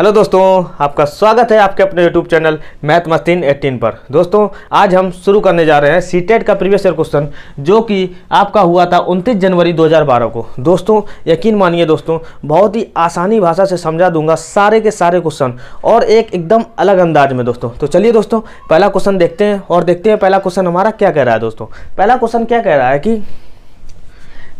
Hello दोस्तों, आपका स्वागत है आपके अपने यूट्यूब चैनल मैथ मस्ती 18 पर। दोस्तों आज हम शुरू करने जा रहे हैं सीटेट का प्रीवियस ईयर क्वेश्चन जो कि आपका हुआ था 29 जनवरी 2012 को। दोस्तों यकीन मानिए दोस्तों, बहुत ही आसानी भाषा से समझा दूंगा सारे के सारे क्वेश्चन और एक एकदम अलग अंदाज में दोस्तों। तो चलिए दोस्तों पहला क्वेश्चन देखते हैं और देखते हैं पहला क्वेश्चन हमारा क्या कह रहा है। दोस्तों पहला क्वेश्चन क्या कह रहा है कि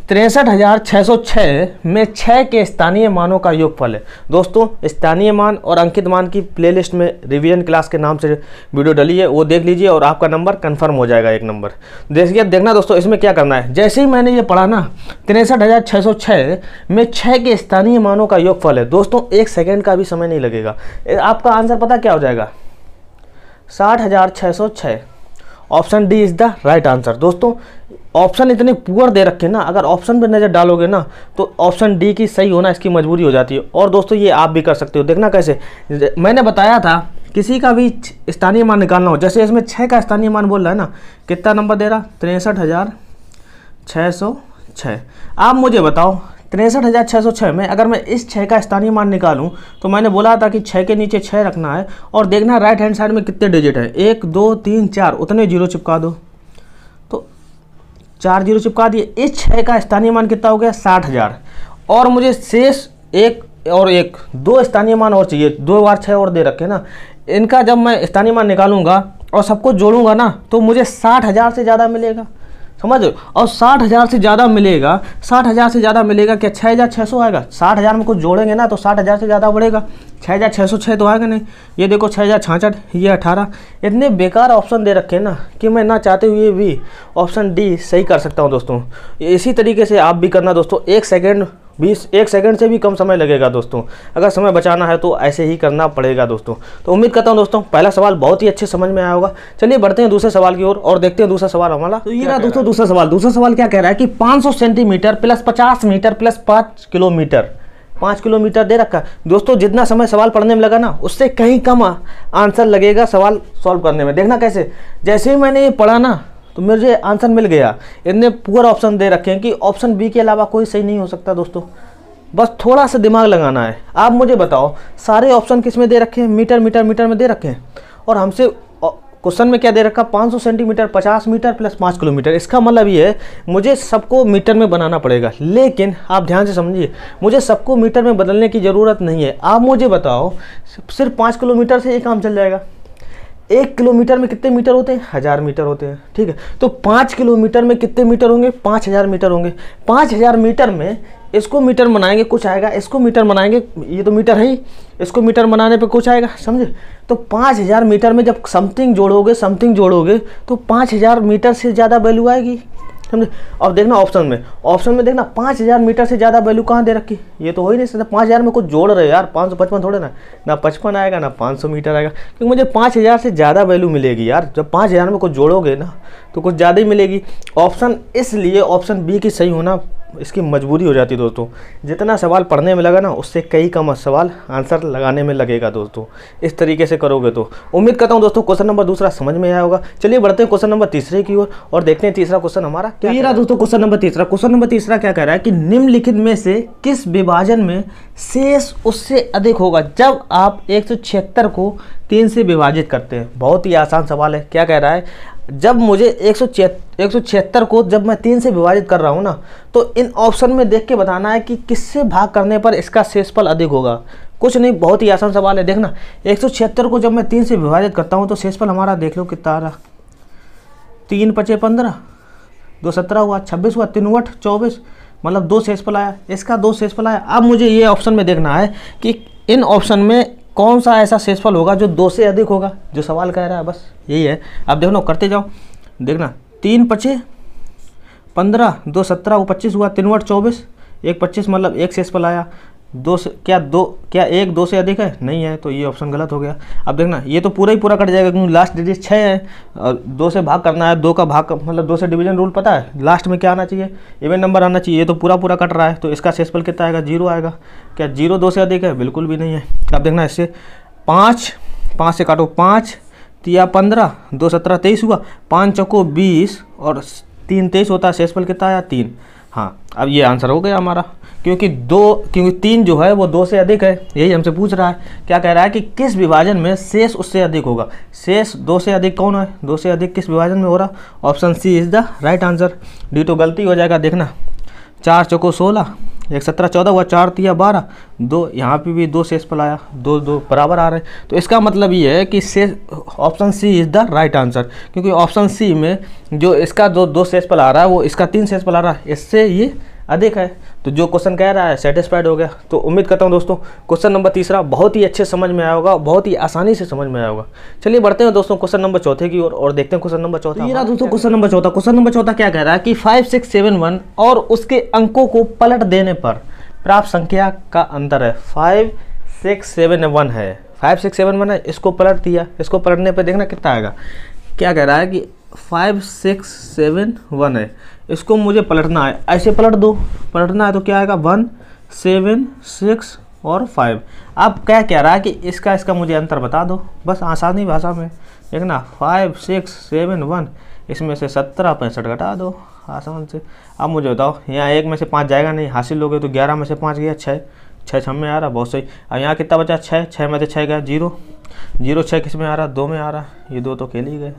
63,606 में 6 के स्थानीय मानों का योगफल है। दोस्तों स्थानीय मान और अंकित मान की प्लेलिस्ट में रिवीजन क्लास के नाम से वीडियो डली है, वो देख लीजिए और आपका नंबर कंफर्म हो जाएगा। एक नंबर देखिए, देखना दोस्तों इसमें क्या करना है। जैसे ही मैंने ये पढ़ा ना 63,606 में 6 के स्थानीय मानों का योगफल है। दोस्तों 1 सेकेंड का भी समय नहीं लगेगा, आपका आंसर पता क्या हो जाएगा 60,606। Option D is the right answer. दोस्तों ऑप्शन इतने पुअर दे रखे ना, अगर ऑप्शन पे नज़र डालोगे ना तो ऑप्शन डी की सही होना इसकी मजबूरी हो जाती है। और दोस्तों ये आप भी कर सकते हो, देखना कैसे। मैंने बताया था किसी का भी स्थानीय मान निकालना हो, जैसे इसमें 6 का स्थानीय मान बोल रहा है ना, कितना नंबर दे रहा 63,606। आप मुझे बताओ 63,606 में अगर मैं इस 6 का स्थानीय मान निकालूं तो मैंने बोला था कि 6 के नीचे 6 रखना है और देखना राइट हैंड साइड में कितने डिजिट है, 1 2 3 4, उतने जीरो चिपका दो। तो 4 जीरो चिपका दिए। इस 6 का स्थानीय मान कितना हो गया 60,000 और मुझे शेष एक दो स्थानीय मान और चाहिए, 2 बार 6 और दे रखे ना। इनका जब मैं स्थानीय मान निकालूंगा और सबको जोड़ूंगा ना तो मुझे 60,000 से ज़्यादा मिलेगा, समझ। और 60,000 से ज़्यादा मिलेगा, 60,000 से ज़्यादा मिलेगा क्या 6,600 आएगा। 60,000 में कुछ जोड़ेंगे ना तो 60,000 से ज़्यादा बढ़ेगा, 6,606 तो आएगा नहीं। ये देखो 6,066, ये 18। इतने बेकार ऑप्शन दे रखे हैं ना कि मैं ना चाहते हुए भी ऑप्शन डी सही कर सकता हूँ। दोस्तों इसी तरीके से आप भी करना दोस्तों। 1 सेकंड से भी कम समय लगेगा दोस्तों। अगर समय बचाना है तो ऐसे ही करना पड़ेगा दोस्तों। तो उम्मीद करता हूं दोस्तों पहला सवाल बहुत ही अच्छे समझ में आया होगा। चलिए बढ़ते हैं दूसरे सवाल की ओर और देखते हैं दूसरा सवाल हमारा। तो ये रहा दोस्तों दूसरा सवाल क्या कह रहा है कि 500 centimetre plus 50 metre plus 5 kilometre, 5 kilometre दे रखा है। दोस्तों जितना समय सवाल पढ़ने में लगा ना उससे कहीं कम आंसर लगेगा सवाल सॉल्व करने में। देखना कैसे, जैसे ही मैंने ये पढ़ा ना तो मुझे आंसर मिल गया। इतने पुअर ऑप्शन दे रखे हैं कि ऑप्शन बी के अलावा कोई सही नहीं हो सकता दोस्तों। बस थोड़ा सा दिमाग लगाना है। आप मुझे बताओ सारे ऑप्शन किस में दे रखे हैं, मीटर मीटर मीटर में दे रखे हैं और हमसे क्वेश्चन में क्या दे रखा 500 सेंटीमीटर 50 मीटर प्लस 5 किलोमीटर। इसका मतलब ये है मुझे सबको मीटर में बनाना पड़ेगा। लेकिन आप ध्यान से समझिए, मुझे सबको मीटर में बदलने की ज़रूरत नहीं है। आप मुझे बताओ सिर्फ 5 किलोमीटर से ये काम चल जाएगा। 1 किलोमीटर में कितने मीटर होते हैं 1000 मीटर होते हैं, ठीक है। तो 5 किलोमीटर में कितने मीटर होंगे 5000 मीटर होंगे। 5000 मीटर में इसको मीटर बनाएंगे कुछ आएगा, इसको मीटर बनाएंगे, ये तो मीटर है ही, इसको मीटर बनाने पे कुछ आएगा, समझे। तो 5000 मीटर में जब समथिंग जोड़ोगे तो 5000 मीटर से ज़्यादा वैल्यू आएगी, समझे। अब देखना ऑप्शन में देखना 5000 मीटर से ज़्यादा वैल्यू कहाँ दे रखी, ये तो हो ही नहीं सकता। 5000 में कुछ जोड़ रहे यार, 555 थोड़े ना 55 आएगा ना 500 मीटर आएगा, क्योंकि मुझे 5000 से ज़्यादा वैल्यू मिलेगी यार। जब 5000 में कुछ जोड़ोगे ना तो कुछ ज़्यादा ही मिलेगी ऑप्शन। इसलिए ऑप्शन बी की सही होना इसकी मजबूरी हो जाती है दोस्तों। जितना सवाल पढ़ने में लगा ना उससे कई कम सवाल आंसर लगाने में लगेगा दोस्तों। इस तरीके से करोगे तो उम्मीद करता हूँ दोस्तों क्वेश्चन नंबर दूसरा समझ में आया होगा। चलिए बढ़ते हैं क्वेश्चन नंबर तीसरे की ओर और देखते हैं तीसरा क्वेश्चन हमारा। तो ये रहा दोस्तों क्वेश्चन नंबर तीसरा क्या कह रहा है कि निम्नलिखित में से किस विभाजन में शेष उससे अधिक होगा जब आप 176 को 3 से विभाजित करते हैं। बहुत ही आसान सवाल है। क्या कह रहा है, जब मुझे 176 को जब मैं 3 से विभाजित कर रहा हूँ ना तो इन ऑप्शन में देख के बताना है कि किससे भाग करने पर इसका शेषफल अधिक होगा। कुछ नहीं, बहुत ही आसान सवाल है। देखना 176 को जब मैं 3 से विभाजित करता हूँ तो शेषफल हमारा देख लो कितना आ रहा, 3 × 5 = 15, 2 × 17 हुआ, 26 हुआ, 3 × 8 = 24, मतलब 2 शेषफल आया। इसका 2 शेषफल आया। अब मुझे ये ऑप्शन में देखना है कि इन ऑप्शन में कौन सा ऐसा शेषफल होगा जो 2 से अधिक होगा, जो सवाल कह रहा है। बस यही है। अब देखो करते जाओ, देखना 3 × 5 = 15, 2 × 17 वो 25 हुआ, 3 × 8 = 24, 1 × 25 मतलब 1 शेषफल आया। 2 से क्या 1 2 से अधिक है, नहीं है, तो ये ऑप्शन गलत हो गया। अब देखना ये तो पूरा ही पूरा कट जाएगा क्योंकि लास्ट डिजिट 6 है और 2 से भाग करना है। 2 का भाग मतलब 2 से डिवीजन रूल पता है, लास्ट में क्या आना चाहिए, इवन नंबर आना चाहिए। ये तो पूरा पूरा कट रहा है तो इसका शेषफल कितना आएगा 0 आएगा। क्या 0 2 से अधिक है, बिल्कुल भी नहीं है। अब देखना इससे 5 से काटो, 5 × 3 = 15, 2 × 17 = 23 हुआ, 5 × 4 = 20 और 3 × 23 होता है, शेषफल कितना आया 3। हाँ, अब ये आंसर हो गया हमारा, क्योंकि 3 जो है वो 2 से अधिक है, यही हमसे पूछ रहा है। क्या कह रहा है कि किस विभाजन में शेष उससे अधिक होगा। शेष 2 से अधिक कौन है, 2 से अधिक किस विभाजन में हो रहा। Option C is the right answer. D तो गलती हो जाएगा, देखना 4 चौको 16, 1 17 14 हुआ, 4 तिया 12, 2 यहाँ पे भी 2 शेष पल आया, 2 2 बराबर आ रहे हैं। तो इसका मतलब ये है कि शेष option C is the right answer, क्योंकि ऑप्शन सी में जो इसका 2 शेष पल आ रहा है वो इसका 3 शेष पल आ रहा है, इससे ये अधिक है। तो जो क्वेश्चन कह रहा है सेटिस्फाइड हो गया। तो उम्मीद करता हूँ दोस्तों क्वेश्चन नंबर तीसरा बहुत ही अच्छे समझ में आया होगा, बहुत ही आसानी से समझ में आया होगा। चलिए बढ़ते हैं दोस्तों क्वेश्चन नंबर चौथे की ओर और देखते हैं क्वेश्चन नंबर चौथा। ये रहा दोस्तों क्वेश्चन नंबर चौथा। क्वेश्चन नंबर चौथा क्या कह रहा है कि 5 6 7 1 और उसके अंकों को पलट देने पर प्राप्त संख्या का अंतर है। 5 6 7 1 है, 5 6 7 1 है, इसको पलट दिया, इसको पलटने पर देखना कितना आएगा। क्या कह रहा है कि 5 6 7 1 है, इसको मुझे पलटना है, ऐसे पलट दो, पलटना है तो क्या आएगा 1 7 6 और 5। अब क्या कह रहा है कि इसका मुझे अंतर बता दो, बस आसानी भाषा में देखना। 5 6 7 1 इसमें से 17 65 घटा दो आसान से। अब मुझे बताओ यहाँ 1 में से 5 जाएगा नहीं, हासिल लोगे तो 11 में से 5 गया 6, 6 6 में आ रहा, बहुत सही। अब यहाँ कितना बचा 6, 6 में से 6 गया 0, 0 6 किस में आ रहा 2 में आ रहा, ये 2 तो खेल ही गए।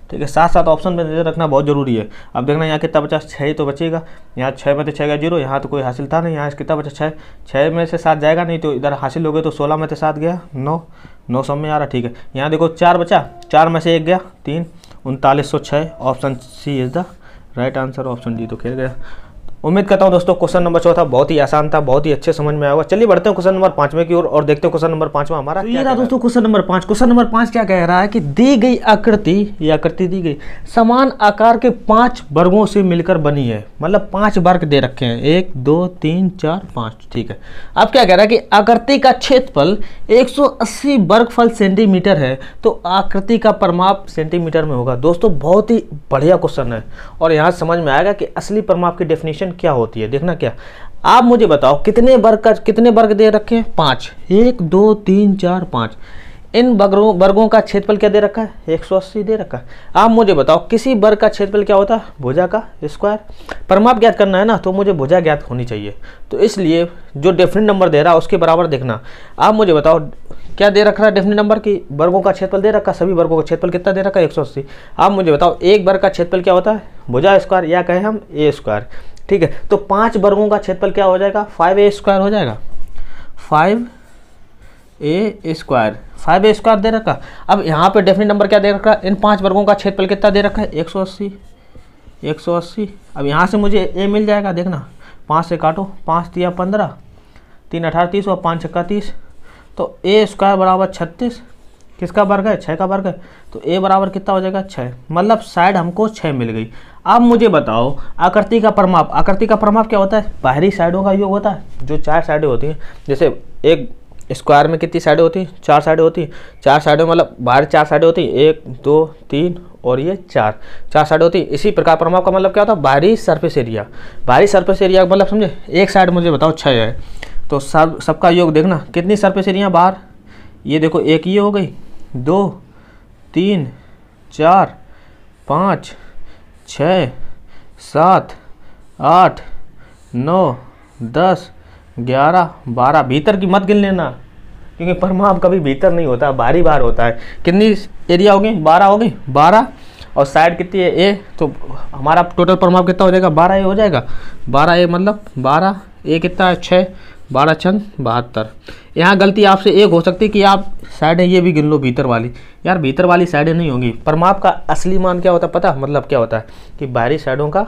ठीक है, साथ साथ ऑप्शन में नजर रखना बहुत जरूरी है। अब देखना यहाँ कितना बचा 6 तो बचेगा, यहाँ 6 में से 6 गया 0, यहाँ तो कोई हासिल था नहीं, यहाँ कितना बचा 6, 6 में से 7 जाएगा नहीं तो इधर हासिल हो गए तो 16 में से 7 गया 9, 9 सब में आ रहा। ठीक है, यहाँ देखो 4 बचा, 4 में से 1 गया 3, 3906। Option C is the right answer. Option D तो खेल गया। उम्मीद करता हूं दोस्तों क्वेश्चन नंबर चौथा बहुत ही आसान था, बहुत ही अच्छे समझ में आया होगा। चलिए बढ़ते हैं क्वेश्चन नंबर 5वें की ओर और देखते हैं क्वेश्चन नंबर 5वां हमारा क्या रहा दोस्तों। क्वेश्चन नंबर 5, क्वेश्चन नंबर 5 क्या कह रहा है कि दी गई आकृति, ये आकृति दी गई समान आकार के 5 वर्गों से मिलकर बनी है, मतलब 5 वर्ग दे रखे हैं 1 2 3 4 5। ठीक है, अब क्या कह रहा है कि आकृति का क्षेत्रफल 180 वर्गफल सेंटीमीटर है, तो आकृति का परिमाप सेंटीमीटर में होगा। दोस्तों बहुत ही बढ़िया क्वेश्चन है और यहाँ समझ में आएगा कि असली परिमाप की डेफिनेशन क्या होती है। देखना क्या, आप मुझे बताओ कितने वर्ग दे रखे हैं 5, 1 2 3 4 5। इन वर्गों का क्षेत्रफल क्या दे रखा है 180 दे रखा है। आप मुझे बताओ किसी वर्ग का क्षेत्रफल क्या होता है भुजा का स्क्वायर। परिमाप ज्ञात करना है ना तो मुझे भुजा ज्ञात होनी चाहिए, तो इसलिए जो डेफिनेट नंबर दे रहा है उसके बराबर देखना। आप मुझे बताओ क्या दे रखा है डेफिनेट नंबर की वर्गों का क्षेत्रफल दे रखा, सभी वर्गों का क्षेत्रफल कितना दे रखा है 180। आप मुझे बताओ एक वर्ग का क्षेत्रफल क्या होता है भुजा स्क्वायर या कहें हम ए स्क्वायर। ठीक है, तो 5 वर्गों का क्षेत्रफल क्या हो जाएगा 5a स्क्वायर हो जाएगा, 5a स्क्वायर, 5a स्क्वायर दे रखा। अब यहाँ पे डेफिनेट नंबर क्या दे रखा है, इन 5 वर्गों का क्षेत्रफल कितना दे रखा है 180, 180। अब यहाँ से मुझे a मिल जाएगा, देखना 5 से काटो, 5 तिया 15, 3 18 30 और 5 छक्का 30, तो a स्क्वायर बराबर 36। किसका वर्ग है 6 का वर्ग है, तो a बराबर कितना हो जाएगा 6, मतलब साइड हमको 6 मिल गई। अब मुझे बताओ आकृति का परिमाप, आकृति का परिमाप क्या होता है बाहरी साइडों का योग होता है, जो 4 साइडें होती हैं। जैसे एक स्क्वायर में कितनी साइडें होती हैं 4 साइडें होती हैं, 4 साइडें मतलब बाहर 4 साइडें होती हैं 1 2 3 और ये 4 साइड होती है। इसी प्रकार परिमाप का मतलब क्या होता है बाहरी सरफेस एरिया, बाहरी सरफेस एरिया मतलब समझे। एक साइड मुझे बताओ 6 है तो सबका योग देखना कितनी सरफेस एरिया बाहर, ये देखो एक ये हो गई 2 3 4 5 6 7 8 9 10 11 12। भीतर की मत गिन लेना क्योंकि परिमाप कभी भीतर नहीं होता, बाहरी बाहर होता है। कितनी एरिया होगी 12 होगी, 12 और साइड कितनी है ए, तो हमारा टोटल परिमाप कितना हो जाएगा 12 ए हो जाएगा। 12 ए मतलब 12 ए कितना है 6, 12 छंग 72। यहाँ गलती आपसे एक हो सकती है कि आप साइडें ये भी गिन लो भीतर वाली, यार भीतर वाली साइडें नहीं होंगी। परिमाप का असली मान क्या होता है पता, मतलब क्या होता है कि बाहरी साइडों का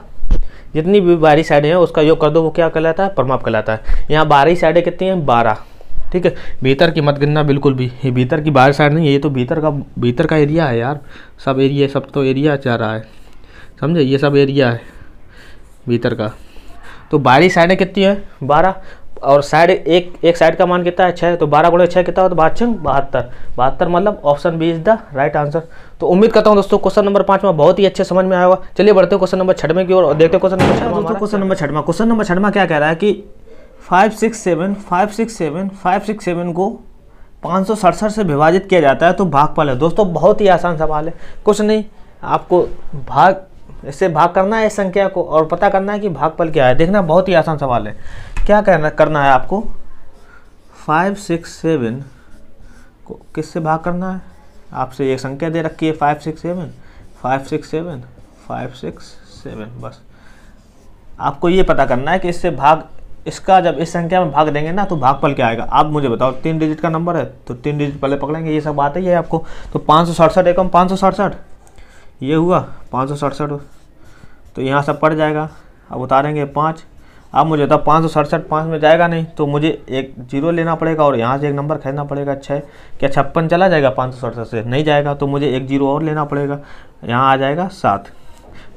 जितनी भी बाहरी साइडें हैं उसका योग कर दो, वो क्या कहलाता है परिमाप कहलाता है। यहाँ बाहरी साइडें कितनी हैं 12। ठीक है, भीतर की मत गिनना बिल्कुल भी, ये भीतर की बाहर साइड नहीं है, ये तो भीतर का एरिया है यार, सब एरिया सब तो एरिया जा रहा है समझे, ये सब एरिया है भीतर का। तो बाहरी साइडें कितनी है 12 और साइड एक साइड का मान कितना है 6, तो 12 गुणे 6 कितना होता है 72, 72 मतलब option B is the right answer. तो उम्मीद करता हूँ दोस्तों क्वेश्चन नंबर 5 में बहुत ही अच्छे समझ में आया होगा। चलिए बढ़ते हैं क्वेश्चन नंबर 6वें की ओर और देखते हैं क्वेश्चन नंबर 6वां। क्वेश्चन नंबर 6वां, क्वेश्चन नंबर 6वां क्या कह रहा है कि 567 को 567 से विभाजित किया जाता है तो भागफल है। दोस्तों बहुत ही आसान सवाल है, कुछ नहीं आपको इससे भाग करना है इस संख्या को और पता करना है कि भागफल क्या है। देखना बहुत ही आसान सवाल है। क्या करना है आपको, 5 6 7 को किससे भाग करना है। आपसे एक संख्या दे रखी है 5 6 7 5 6 7 5 6 7, बस आपको ये पता करना है कि इससे भाग, इसका जब इस संख्या में भाग देंगे ना तो भागफल क्या आएगा। आप मुझे बताओ, 3 डिजिट का नंबर है तो 3 डिजिट पहले पकड़ेंगे, ये सब बात ही है आपको। तो 567 एकम 567 ये हुआ 567, तो यहाँ सब पड़ जाएगा। अब उतारेंगे 5। अब मुझे बताओ 567 5 में जाएगा नहीं, तो मुझे एक 0 लेना पड़ेगा और यहाँ से एक नंबर खरीदना पड़ेगा। 6 क्या 56 चला जाएगा 567 से, नहीं जाएगा, तो मुझे एक 0 और लेना पड़ेगा। यहाँ आ जाएगा 7,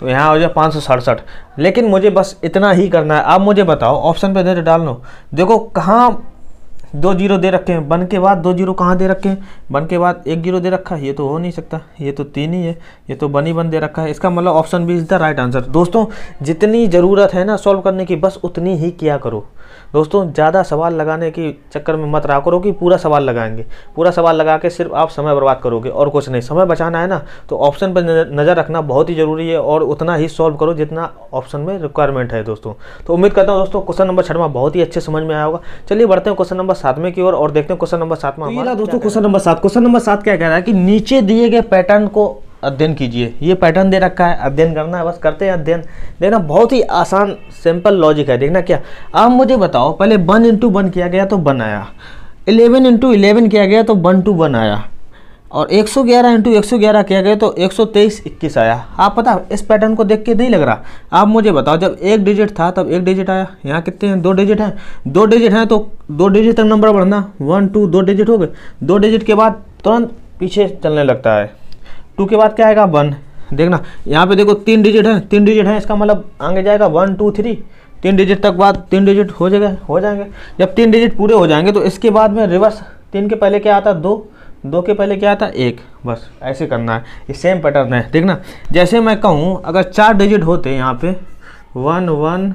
तो यहाँ हो जाए 567। लेकिन मुझे बस इतना ही करना है। आप मुझे बताओ, ऑप्शन पे दे डाल लो, देखो कहाँ 2 0 दे रखे हैं, 1 के बाद 2 0 कहाँ दे रखे हैं, 1 के बाद 1 0 दे रखा है, ये तो हो नहीं सकता, ये तो 3 ही है, ये तो 1 ही 1 दे रखा है। इसका मतलब option B is the right answer. दोस्तों जितनी ज़रूरत है ना सॉल्व करने की, बस उतनी ही किया करो। दोस्तों ज़्यादा सवाल लगाने की चक्कर में मत रहा करो कि पूरा सवाल लगाएंगे। पूरा सवाल लगा के सिर्फ आप समय बर्बाद करोगे और कुछ नहीं। समय बचाना है ना तो ऑप्शन पर नज़र रखना बहुत ही ज़रूरी है और उतना ही सॉल्व करो जितना ऑप्शन में रिक्वायरमेंट है दोस्तों। तो उम्मीद करता हूँ दोस्तों क्वेश्चन नंबर 6 बहुत ही अच्छे समझ में आया होगा। चलिए बढ़ते हैं क्वेश्चन नंबर 7 की ओर और देखते हैं क्वेश्चन नंबर 7 में दोस्तों। क्वेश्चन नंबर 7 क्या कह रहा है कि नीचे दिए गए पैटर्न को अध्ययन कीजिए। ये पैटर्न दे रखा है, अध्ययन करना है, बस करते हैं अध्ययन। देखना बहुत ही आसान सिंपल लॉजिक है। देखना क्या, आप मुझे बताओ, पहले 1 × 1 किया गया तो 1 आया, 11 × 11 किया गया तो 1 2 1 आया, और 111 × 111 किया गया तो 123 21 आया। आप पता इस पैटर्न को देख के नहीं लग रहा। आप मुझे बताओ, जब 1 डिजिट था तब 1 डिजिट आया, यहाँ कितने हैं 2 डिजिट हैं, 2 डिजिट हैं तो 2 डिजिट तक नंबर बढ़ना, 1 2 2 डिजिट हो गए। 2 डिजिट के बाद तुरंत पीछे चलने लगता है, 2 के बाद क्या आएगा 1। देखना यहाँ पे देखो 3 डिजिट है, 3 डिजिट है, इसका मतलब आगे जाएगा 1 2 3, 3 डिजिट तक बाद 3 डिजिट हो जाएंगे। जब 3 डिजिट पूरे हो जाएंगे तो इसके बाद में रिवर्स, 3 के पहले क्या आता है 2, 2 के पहले क्या आता है 1, बस ऐसे करना है। ये सेम पैटर्न है। देखना जैसे मैं कहूँ अगर 4 डिजिट होते यहाँ पे 1 1,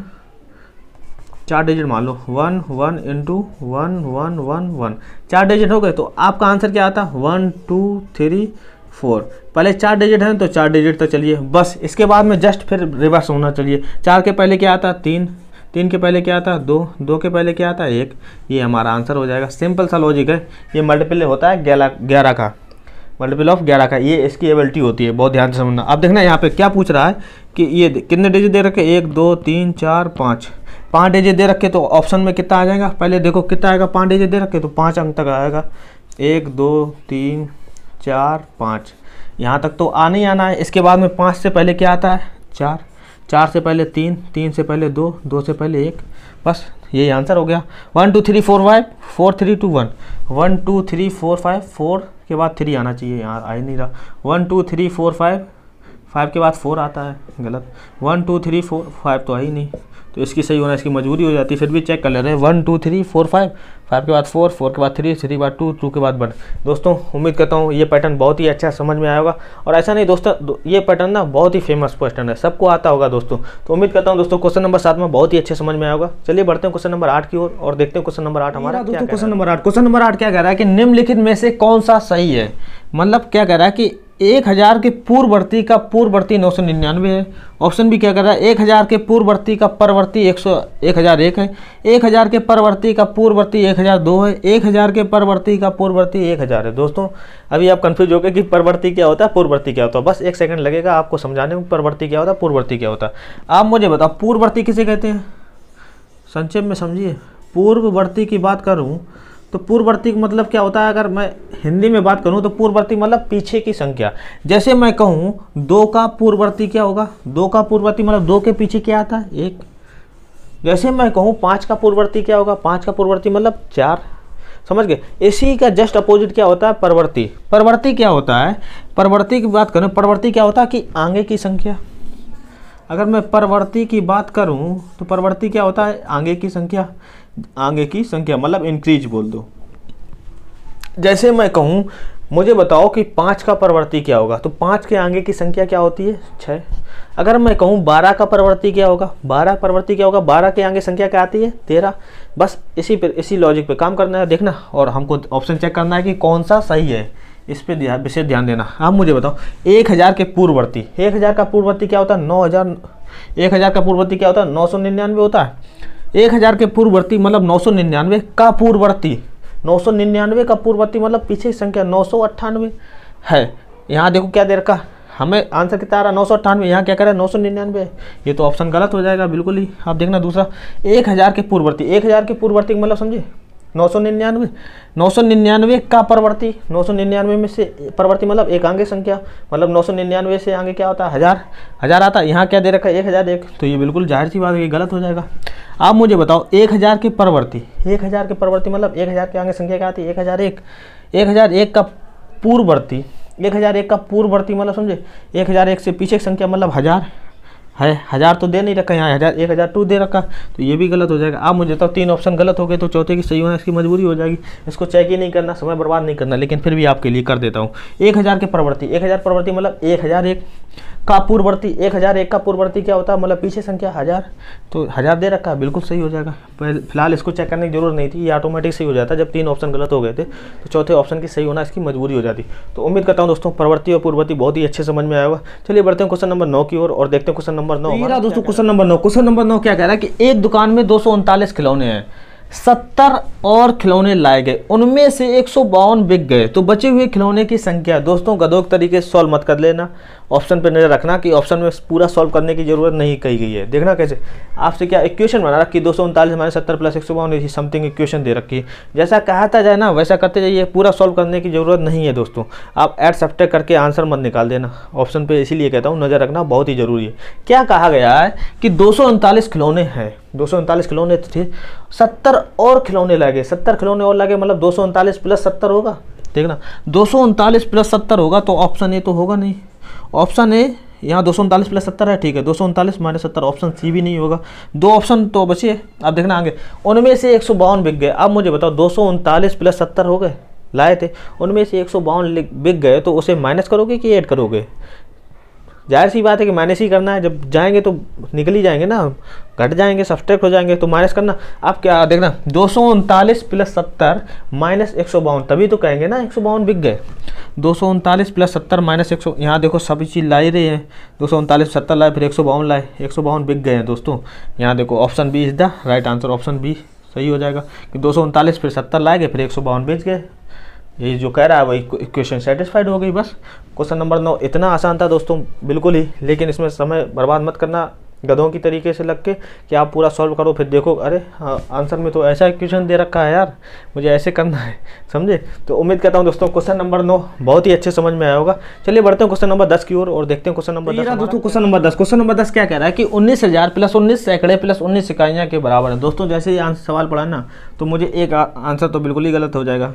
4 डिजिट मान लो 1 1 × 1 1 1 1, 4 डिजिट हो गए तो आपका आंसर क्या आता 1 2 3 4। पहले 4 डिजिट हैं तो 4 डिजिट तक चलिए, बस इसके बाद में जस्ट फिर रिवर्स होना चाहिए। 4 के पहले क्या आता 3, 3 के पहले क्या आता 2, 2 के पहले क्या आता 1, ये हमारा आंसर हो जाएगा। सिंपल सा लॉजिक है। ये मल्टीपल होता है 11 का, मल्टीपल ऑफ 11 का, ये इसकी एबिलिटी होती है, बहुत ध्यान से समझना। अब देखना यहाँ पे क्या पूछ रहा है कि ये कितने डिजिट दे रखे, 1 2 3 4 5, 5 डिजिट दे रखे तो ऑप्शन में कितना आ जाएगा, पहले देखो कितना आएगा, 5 डिजिट दे रखे तो 5 अंक तक आएगा, 1 2 3 4 5, यहाँ तक तो आना ही आना है। इसके बाद में 5 से पहले क्या आता है 4, 4 से पहले 3, 3 से पहले 2, 2 से पहले 1, बस यही आंसर हो गया। 1 2 3 4 5 4 3 2 1, 1 2 3 4 5, 4 के बाद 3 आना चाहिए, यहाँ आ ही नहीं रहा। 1 2 3 4 5, 5 के बाद 4 आता है, गलत। 1 2 3 4 5 तो आ ही नहीं, तो इसकी सही होना इसकी मजबूरी हो जाती है, फिर भी चेक कर ले रहे हैं। 1 2 3 4 5, 5 के बाद 4, 4 के बाद 3, 3 के बाद 2, 2 के बाद 1। दोस्तों उम्मीद करता हूँ ये पैटर्न बहुत ही अच्छा समझ में आया होगा। और ऐसा नहीं दोस्तों, ये पैटर्न ना बहुत ही फेमस पैटर्न है, सबको आता होगा दोस्तों। तो उम्मीद करता हूँ दोस्तों क्वेश्चन नंबर 7 में बहुत ही अच्छे समझ में आया होगा। चलिए बढ़ते हैं क्वेश्चन नंबर 8 की ओर और देखते हैं क्वेश्चन नंबर 8 हमारा दोस्तों। क्वेश्चन नंबर 8 क्या कह रहा है कि निम्नलिखित में से कौन सा सही है। मतलब क्या कह रहा है कि 1000 के पूर्ववर्ती का पूर्ववर्ती 999 है। ऑप्शन भी क्या कर रहा है 1000 के पूर्ववर्ती का परवर्ती 1001 है, 1000 के परवर्ती का पूर्ववर्ती 1002 है, 1000 के परवर्ती का पूर्ववर्ती 1000 है। दोस्तों अभी आप कंफ्यूज हो गए कि परवर्ती क्या होता है पूर्ववर्ती क्या होता है, बस 1 सेकंड लगेगा आपको समझाने में परवर्ती क्या होता है पूर्ववर्ती क्या होता है। आप मुझे बताओ पूर्ववर्ती किसे कहते हैं, संक्षेप में समझिए। पूर्ववर्ती की बात करूँ तो पूर्ववर्ती का मतलब क्या होता है, अगर मैं हिंदी में बात करूं तो पूर्ववर्ती मतलब पीछे की संख्या। जैसे मैं कहूं 2 का पूर्ववर्ती क्या होगा, 2 का पूर्ववर्ती मतलब 2 के पीछे क्या आता है 1। जैसे मैं कहूं 5 का पूर्ववर्ती क्या होगा, 5 का पूर्ववर्ती मतलब 4। समझ गए। इसी का जस्ट अपोजिट क्या होता है परवर्ती। परवर्ती क्या होता है, परवर्ती की बात करें, परवर्ती क्या होता है कि आगे की संख्या। अगर मैं परवर्ती की बात करूं तो परवर्ती क्या होता है आगे की संख्या, आगे की संख्या मतलब इंक्रीज बोल दो। जैसे मैं कहूँ मुझे बताओ कि 5 का परवर्ती क्या होगा, तो 5 के आगे की संख्या क्या होती है 6। अगर मैं कहूँ 12 का परवर्ती क्या होगा, 12 परवर्ती क्या होगा, 12 के आगे संख्या क्या आती है 13। बस इसी लॉजिक पे काम करना है देखना, और हमको ऑप्शन चेक करना है कि कौन सा सही है। इस पे विशेष ध्यान देना। आप मुझे बताओ 1000 के पूर्ववर्ती, 1000 का पूर्ववर्ती क्या होता है 9000, 1000 का पूर्ववर्ती क्या होता है 999 होता है। 1000 के पूर्ववर्ती मतलब 999 का पूर्ववर्ती, 999 का पूर्ववर्ती मतलब पीछे की संख्या 998 है। यहाँ देखो क्या दे रखा, हमें आंसर कितना आ रहा है 998, यहाँ क्या करें 999, ये तो ऑप्शन गलत हो जाएगा बिल्कुल ही। आप देखना दूसरा 1000 के पूर्ववर्ती, 1000 के पूर्ववर्ती मतलब समझे 999, 999 का परवर्ती, 999 में से परवर्ती मतलब एक आगे संख्या, मतलब 999 से आगे क्या होता है 1000, 1000 आता है। यहाँ क्या दे रखा है 1001, तो ये बिल्कुल जाहिर सी बात है, ये गलत हो जाएगा। आप मुझे बताओ 1000 के परवर्ती, 1000 के परवर्ती मतलब 1000 के आगे संख्या क्या आती है 1001, 1001 का पूर्ववर्ती, 1001 का पूर्ववर्ती मतलब समझे 1001 से पीछे की संख्या मतलब 1000 है, 1000 तो दे नहीं रखा यहाँ, 1002 दे रखा, तो ये भी गलत हो जाएगा। आप मुझे बताओ 3 ऑप्शन गलत हो गए, तो चौथे की सही होना इसकी मजबूरी हो जाएगी। इसको चेक ही नहीं करना, समय बर्बाद नहीं करना, लेकिन फिर भी आपके लिए कर देता हूँ। 1000 के परवर्ती, 1000 परवर्ती मतलब 1001 का पूर्ववर्ती, 1001 का पूर्ववर्ती क्या होता है मतलब पीछे संख्या 1000, तो 1000 दे रखा है, बिल्कुल सही हो जाएगा। फिलहाल इसको चेक करने की जरूरत नहीं थी, ये ऑटोमेटिक सही हो जाता। जब 3 ऑप्शन गलत हो गए थे तो चौथे ऑप्शन की सही होना इसकी मजबूरी हो जाती। तो उम्मीद करता हूँ दोस्तों परवर्ती और पूर्ववर्ती बहुत ही अच्छे समझ में आया होगा। चलिए बढ़ते हैं क्वेश्चन नंबर 9 की ओर और देखते हैं क्वेश्चन नंबर 9। दोस्तों क्वेश्चन नंबर 9 क्या कह रहा है कि एक दुकान में 239 खिलौने हैं, 70 और खिलौने लाए गए, उनमें से 152 बिक गए, तो बचे हुए खिलौने की संख्या। दोस्तों गधों के तरीके से सॉल्व मत कर लेना, ऑप्शन पे नजर रखना कि ऑप्शन में पूरा सॉल्व करने की जरूरत नहीं कही गई है। देखना कैसे आपसे क्या इक्वेशन बना रखी 239 माइनस 70 प्लस 152 समथिंग इक्वेशन दे रखी है। जैसा कहता जाए ना वैसा करते जाइए, पूरा सॉल्व करने की जरूरत नहीं है दोस्तों। आप ऐड सब्ट्रैक्ट करके आंसर मत निकाल देना, ऑप्शन पे इसीलिए कहता हूँ नजर रखना बहुत ही जरूरी है। क्या कहा गया है कि 239 खिलौने हैं, 239 खिलौने थे, 70 और खिलौने लगे, 70 खिलौने और लगे मतलब 239 प्लस 70 होगा। देखना 239 प्लस 70 होगा, तो ऑप्शन ए तो होगा नहीं, ऑप्शन ए यहाँ 239 प्लस 70 है, ठीक है, 239 माइनस 70, ऑप्शन सी भी नहीं होगा। 2 ऑप्शन तो बचे। अब देखना आगे, उनमें से 152 बिक गए। अब मुझे बताओ 239 प्लस 70 हो गए लाए थे, उनमें से 152 बिक गए, तो उसे माइनस करोगे कि ऐड करोगे? जाहिर सी बात है कि माइनस ही करना है, जब जाएंगे तो निकल ही जाएंगे ना, घट जाएंगे, सब्ट्रैक्ट हो जाएंगे, तो माइनस करना। आप क्या देखना 239 प्लस 70 माइनस 152, तभी तो कहेंगे ना 152 बिक गए। 239 प्लस 70 माइनस 100, यहाँ देखो सभी चीज़ लाई रही है, 239 70 लाए फिर 152 लाए, 152 बिक गए हैं दोस्तों। यहाँ देखो option B is the right answer, option B सही हो जाएगा कि 239 फिर 70 लाए गए फिर 152 बेच गए। यही जो कह रहा है वही इक्वेशन सेटिस्फाइड हो गई बस। क्वेश्चन नंबर 9 इतना आसान था दोस्तों बिल्कुल ही, लेकिन इसमें समय बर्बाद मत करना गधों की तरीके से लग के कि आप पूरा सॉल्व करो फिर देखो अरे हाँ आंसर में तो ऐसा इक्वेशन दे रखा है यार, मुझे ऐसे करना है, समझे। तो उम्मीद करता हूँ दोस्तों क्वेश्चन नंबर 9 बहुत ही अच्छे समझ में आया होगा। चलिए बढ़ते हैं क्वेश्चन नंबर 10 की ओर और देखते हैं क्वेश्चन नंबर 10। दोस्तों क्वेश्चन नंबर 10 क्या कह रहा है कि 19,000 प्लस 19 सैकड़े प्लस 19 इकाइयाँ के बराबर है। दोस्तों जैसे ही सवाल पढ़ा ना तो मुझे एक आंसर तो बिल्कुल ही गलत हो जाएगा।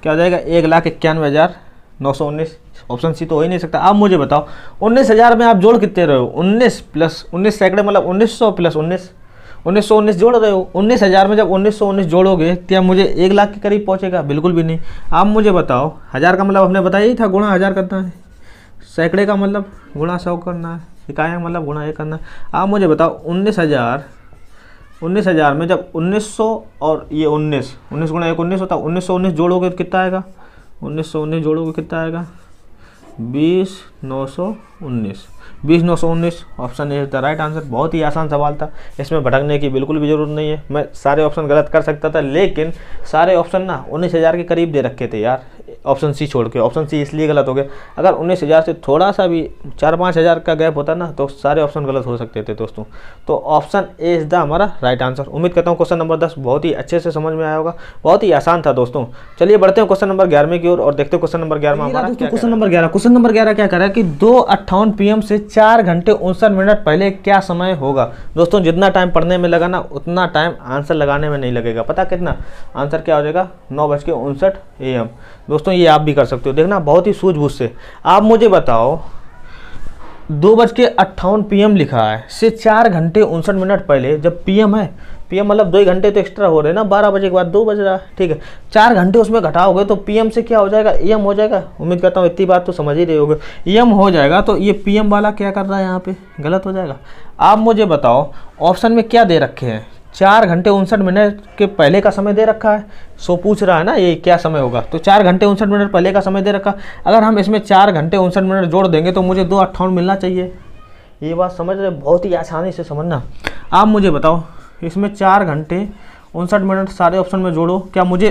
क्या हो जाएगा 1,91,919, ऑप्शन सी तो हो ही नहीं सकता। आप मुझे बताओ 19,000 में आप जोड़ कितने रहे हो? 19 प्लस 19 सैकड़े मतलब 1900 प्लस 19, 1919 जोड़ रहे हो। 19,000 में जब 1919 जोड़ोगे क्या मुझे 1 लाख के करीब पहुंचेगा? बिल्कुल भी नहीं। आप मुझे बताओ 1000 का मतलब हमने बताया ही था गुणा 1000 करना है, सैकड़े का मतलब गुणा 100 करना है, इकाइयाँ का मतलब गुणा 1 करना है। आप मुझे बताओ 19,000 में जब 1900 और ये 19 गुणा 1 19 होता है, 1919 जोड़ोगे तो कितना आएगा? 1919 जोड़ोगे कितना आएगा? 20,919, 20,919 option A the right answer. बहुत ही आसान सवाल था, इसमें भटकने की बिल्कुल भी जरूरत नहीं है। मैं सारे ऑप्शन गलत कर सकता था, लेकिन सारे ऑप्शन ना 19,000 के करीब दे रखे थे यार, ऑप्शन सी छोड़ के। ऑप्शन सी इसलिए गलत हो गया, अगर 19,000 से थोड़ा सा भी 4-5 हज़ार का गैप होता ना तो सारे ऑप्शन गलत हो सकते थे दोस्तों। तो ऑप्शन ए इज द हमारा राइट आंसर। उम्मीद करता हूँ क्वेश्चन नंबर 10 बहुत ही अच्छे से समझ में आया होगा, बहुत ही आसान था दोस्तों। चलिए बढ़ते हैं क्वेश्चन नंबर 11 की ओर और देखते हैं क्वेश्चन नंबर 11 हमारा। क्वेश्चन नंबर 11 क्या कर रहा है कि 2:58 PM से 4 घंटे 59 मिनट पहले क्या समय होगा? दोस्तों जितना टाइम पढ़ने में लगा ना उतना टाइम आंसर लगाने में नहीं लगेगा। पता कितना आंसर क्या हो जाएगा? 9:59 AM। दोस्तों ये आप भी कर सकते हो, देखना बहुत ही सूझबूझ से। आप मुझे बताओ 2:58 PM लिखा है से 4 घंटे 59 मिनट पहले, जब PM है, PM मतलब 2 घंटे तो एक्स्ट्रा हो रहे हैं ना, 12 बजे के बाद 2 बज रहा है, ठीक है। 4 घंटे उसमें घटाओगे तो PM से क्या हो जाएगा? AM हो जाएगा। उम्मीद करता हूँ इतनी बात तो समझ ही रहे होगे। AM हो जाएगा तो ये PM वाला क्या कर रहा है यहाँ पे? गलत हो जाएगा। आप मुझे बताओ ऑप्शन में क्या दे रखे हैं? 4 घंटे 59 मिनट के पहले का समय दे रखा है। सो पूछ रहा है ना ये क्या समय होगा, तो 4 घंटे 59 मिनट पहले का समय दे रखा। अगर हम इसमें 4 घंटे 59 मिनट जोड़ देंगे तो मुझे 2:58 मिलना चाहिए। ये बात समझ रहे, बहुत ही आसानी से समझना। आप मुझे बताओ इसमें 4 घंटे 59 मिनट सारे ऑप्शन में जोड़ो, क्या मुझे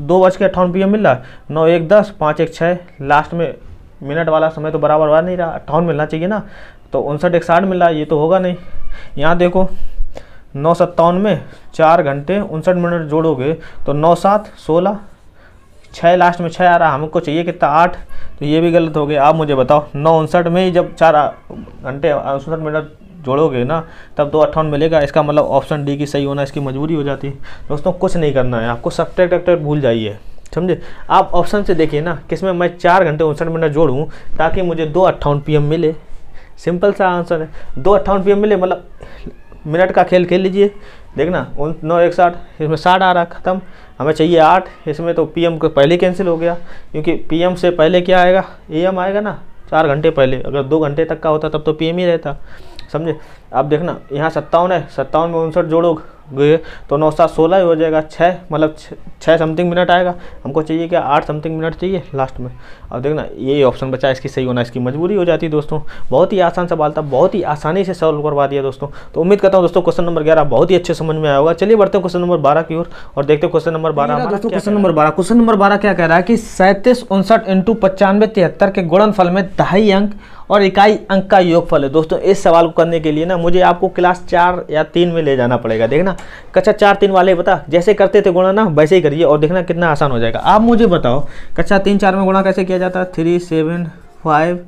2:58 PM मिल रहा है? 9 1 10 5 1 6, लास्ट में मिनट वाला समय तो बराबर नहीं रहा, 58 मिलना चाहिए ना, तो 59 1 60 मिल रहा है, ये तो होगा नहीं। यहाँ देखो 9 57 में 4 घंटे 59 मिनट जोड़ोगे तो 9 7 16, 6 लास्ट में 6 आ रहा, हमको चाहिए कितना 8, तो ये भी गलत हो गया। आप मुझे बताओ 9 59 में ही जब 4 घंटे 59 मिनट जोड़ोगे ना तब 2:58 मिलेगा, इसका मतलब ऑप्शन डी की सही होना इसकी मजबूरी हो जाती है। दोस्तों कुछ नहीं करना है आपको, सब्ट्रैक्ट भूल जाइए, समझे। आप ऑप्शन से देखिए ना किसमें मैं 4 घंटे 59 मिनट जोड़ूँ ताकि मुझे 2:58 PM मिले। सिंपल सा आंसर है, 2:58 PM मिले, मतलब मिनट का खेल खेल लीजिए। देखना 9 1 60, इसमें 60 आ रहा, ख़त्म। हमें चाहिए 8, इसमें तो PM को पहले कैंसिल हो गया, क्योंकि PM से पहले क्या आएगा, AM आएगा ना 4 घंटे पहले। अगर 2 घंटे तक का होता तब तो PM ही रहता, समझे। अब देखना यहाँ 57 है, 57 में 59 जोड़ोगे तो 9 7 16 ही हो जाएगा, 6 मतलब 6 समथिंग मिनट आएगा। हमको चाहिए क्या 8 समथिंग मिनट चाहिए लास्ट में। अब देखना ये ऑप्शन बचा, इसकी सही होना इसकी मजबूरी हो जाती है। दोस्तों बहुत ही आसान सवाल था, बहुत ही आसानी से सॉल्व करवा दिया दोस्तों। तो उम्मीद करता हूँ दोस्तों क्वेश्चन नंबर 11 बहुत ही अच्छे समझ में आया होगा। चलिए बढ़ते हैं क्वेश्चन नंबर 12 की ओर और देखते हैं क्वेश्चन नंबर 12। दोस्तों क्वेश्चन नंबर 12 क्या कह रहा है कि 37 59 इंटू 95 73 के गुणनफल में 2.5 अंक और इकाई अंक का योगफल है। दोस्तों इस सवाल को करने के लिए ना मुझे आपको क्लास 4 या 3 में ले जाना पड़ेगा। देखना कक्षा 4 3 वाले बता जैसे करते थे गुणा ना वैसे ही करिए और देखना कितना आसान हो जाएगा। आप मुझे बताओ कक्षा 3 4 में गुणा कैसे किया जाता है। 3 7 5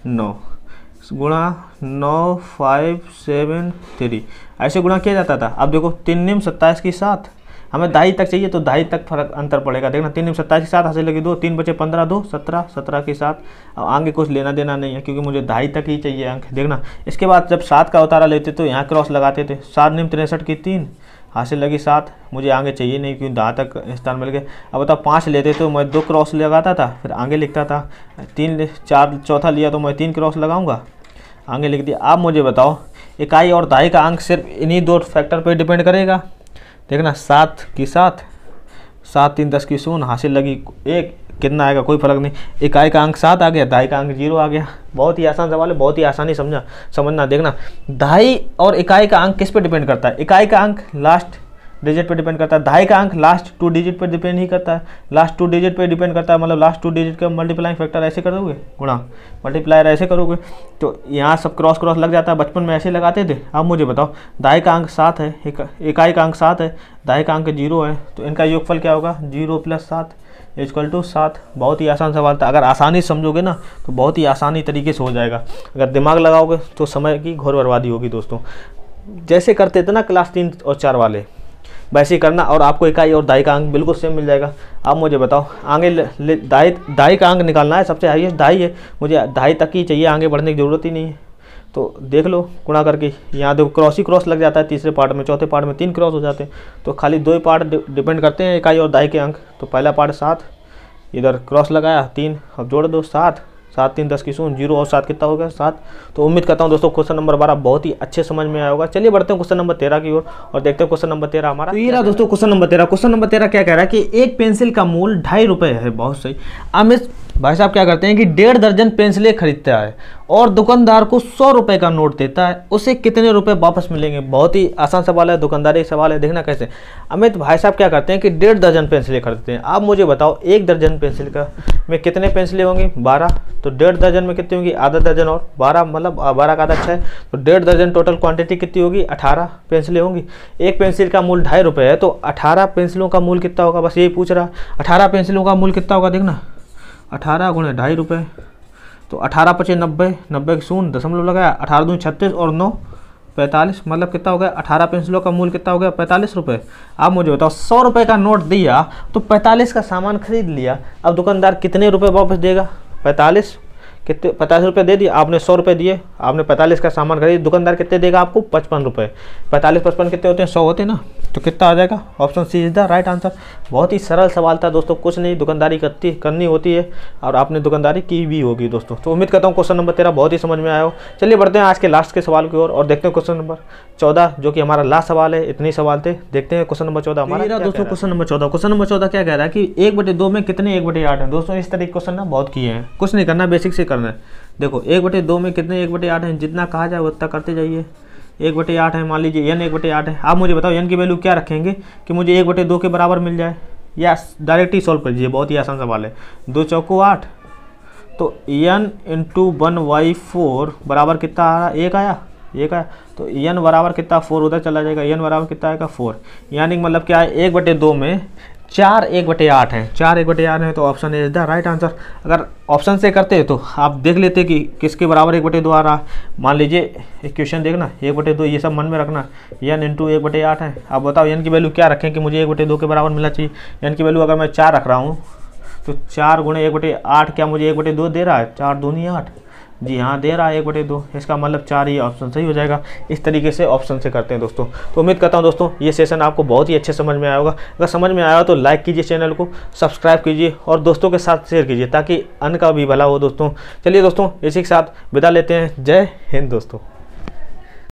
9 गुणा 9 5 7 3 ऐसे गुणा किया जाता था। अब देखो 3 निम 27 की 7, हमें 2.5 तक चाहिए तो 2.5 तक फर्क अंतर पड़ेगा। देखना 3 निम 27 की 7 हासिल लगी 2, 3 बचे 15 2 17 17 की 7। अब आगे कुछ लेना देना नहीं है क्योंकि मुझे 2.5 तक ही चाहिए अंक। देखना इसके बाद जब 7 का उतारा लेते तो यहाँ क्रॉस लगाते थे। 7 निम 63 की 3 हासिल लगी 7, मुझे आगे चाहिए नहीं क्योंकि 10 तक स्थान मिल गए। अब बताओ 5 लेते तो मैं 2 क्रॉस लगाता था फिर आगे लिखता था। 3 4 चौथा लिया तो मैं 3 क्रॉस लगाऊंगा आगे लिख दिया। आप मुझे बताओ इकाई और दहाई का अंक सिर्फ इन्हीं 2 फैक्टर पर डिपेंड करेगा। देखना 7 की 7 7 3 10 की 0 हासिल लगी 1, कितना आएगा कोई फर्क नहीं। इकाई का अंक 7 आ गया, दहाई का अंक 0 आ गया। बहुत ही आसान सवाल है, बहुत ही आसानी समझना। देखना दहाई और इकाई का अंक किस पे डिपेंड करता है। इकाई का अंक लास्ट डिजिट पे डिपेंड करता है, दहाई का अंक लास्ट 2 डिजिट पे डिपेंड नहीं करता है। लास्ट 2 डिजिट पे डिपेंड करता है मतलब लास्ट 2 डिजिट का मल्टीप्लाइंग फैक्टर ऐसे करोगे गुणा मल्टीप्लायर ऐसे करोगे तो यहाँ सब क्रॉस लग जाता है। बचपन में ऐसे लगाते थे। अब मुझे बताओ दहाई का अंक 7 है, इकाई का अंक 7 है, दहाई का अंक 0 है, तो इनका योगफल क्या होगा 0 + 7 = 7। बहुत ही आसान सवाल था, अगर आसानी से समझोगे ना तो बहुत ही आसानी तरीके से हो जाएगा। अगर दिमाग लगाओगे तो समय की घोर बर्बादी होगी। दोस्तों जैसे करते थे ना क्लास 3 और 4 वाले वैसे ही करना और आपको इकाई और दहाई का अंक बिल्कुल सेम मिल जाएगा। आप मुझे बताओ आगे दहाई का अंक निकालना है, सबसे हाईएस्ट दहाई है, मुझे दहाई तक ही चाहिए, आगे बढ़ने की ज़रूरत ही नहीं है। तो देख लो गुणा करके, यहाँ देखो क्रॉस लग जाता है तीसरे पार्ट में, चौथे पार्ट में 3 क्रॉस हो जाते हैं, तो खाली 2 ही पार्ट डिपेंड करते हैं इकाई और दहाई के अंक। तो पहला पार्ट 7, इधर क्रॉस लगाया 3, अब जोड़ दो 7 7 3 10 की 0 0 और 7 कितना हो गया 7। तो उम्मीद करता हूँ दोस्तों क्वेश्चन नंबर 12 बहुत ही अच्छे समझ में आया होगा। चलिए बढ़ते हैं क्वेश्चन नंबर 13 की ओर और देखते हैं क्वेश्चन नंबर 13 हमारा। तो ये रहा दोस्तों क्वेश्चन नंबर 13। क्वेश्चन नंबर 13 क्या कह रहा है कि एक पेंसिल का मूल 2.5 रुपये है। बहुत सही। अमित भाई साहब क्या करते हैं कि 1.5 दर्जन पेंसिलें खरीदता है और दुकानदार को 100 रुपये का नोट देता है, उसे कितने रुपए वापस मिलेंगे। बहुत ही आसान सवाल है, दुकानदारी सवाल है। देखना कैसे अमित भाई साहब क्या करते हैं कि 1.5 दर्जन पेंसिलें खरीदते हैं। आप मुझे बताओ 1 दर्जन पेंसिल का में कितने पेंसिलें होंगी 12, तो 1.5 दर्जन में कितनी होंगी आधा दर्जन और 12 मतलब 12 का आधा 6, तो 1.5 दर्जन टोटल क्वांटिटी कितनी होगी 18 पेंसिलें होंगी। एक पेंसिल का मूल 2.5 रुपये है तो 18 पेंसिलों का मूल कितना होगा, बस यही पूछ रहा। 18 पेंसिलों का मूल कितना होगा, देखना 18 गुणे 2.5 रुपये, तो 18 × 5 = 90, 90 की 0 दशमलव लगाया, 18 दूनी 36 और 9 45, मतलब कितना हो गया 18 पेंसिलों का मूल कितना हो गया 45 रुपये। आप मुझे बताओ 100 रुपये का नोट दिया तो 45 का सामान खरीद लिया, अब दुकानदार कितने रुपए वापस देगा 45, कितने 50 रुपये दे दिए आपने, 100 रुपये दिए आपने, 45 का सामान खरीद, दुकानदार कितने देगा आपको 55 रुपये। 45 55 कितने होते हैं 100 होते हैं ना, तो कितना आ जाएगा, option C is the right answer. बहुत ही सरल सवाल था दोस्तों, कुछ नहीं, दुकानदारी करनी होती है और आपने दुकानदारी की भी होगी दोस्तों। तो उम्मीद करता हूँ क्वेश्चन नंबर 13 बहुत ही समझ में आया हो। चलिए बढ़ते हैं आज के लास्ट के सवाल की ओर और देखते हैं क्वेश्चन नंबर 14 जो कि हमारा लास्ट सवाल है। इतने सवाल थे, देखते हैं क्वेश्चन नंबर 14 हमारा दोस्तों। क्वेश्चन नंबर 14 क्या कह रहा है कि 1/2 में कितने 1/8 हैं। दोस्तों इस तरह के क्वेश्चन ना बहुत किए हैं, कुछ नहीं करना, बेसिक से करना है। देखो 1/2 में कितने 1/8 हैं, जितना कहा जाए उतना करते जाइए। 1/8 है, मान लीजिए n 1/8 है। आप मुझे बताओ n की वैल्यू क्या रखेंगे कि मुझे 1/2 के बराबर मिल जाए, या डायरेक्ट ही सॉल्व कर लीजिए, बहुत ही आसान सवाल है। 2 चौको 8, तो n × 1/4 बराबर कितना आ रहा, 1 आया, 1 आया, तो n बराबर कितना 4 उधर चला जाएगा, n बराबर कितना आएगा 4। यानी कि मतलब क्या है 1/2 में 4 1/8 हैं, 4 1/8 हैं, तो option is the right answer. अगर ऑप्शन से करते तो आप देख लेते कि किसके बराबर 1/2 आ रहा है। मान लीजिए इक्वेशन देखना 1/2, ये सब मन में रखना, n × 1/8 है। आप बताओ n की वैल्यू क्या रखें कि मुझे 1/2 के बराबर मिलना चाहिए। n की वैल्यू अगर मैं 4 रख रहा हूँ तो 4 × 1/8 क्या मुझे 1/2 दे रहा है, 4 दूनी 8, जी हाँ दे रहा है 1/2, इसका मतलब 4 ही ऑप्शन सही हो जाएगा। इस तरीके से ऑप्शन से करते हैं दोस्तों। तो उम्मीद करता हूँ दोस्तों ये सेशन आपको बहुत ही अच्छे समझ में आया होगा। अगर समझ में आया तो लाइक कीजिए, चैनल को सब्सक्राइब कीजिए और दोस्तों के साथ शेयर कीजिए ताकि अन्य का भी भला हो दोस्तों। चलिए दोस्तों इसी के साथ विदा लेते हैं, जय हिंद दोस्तों।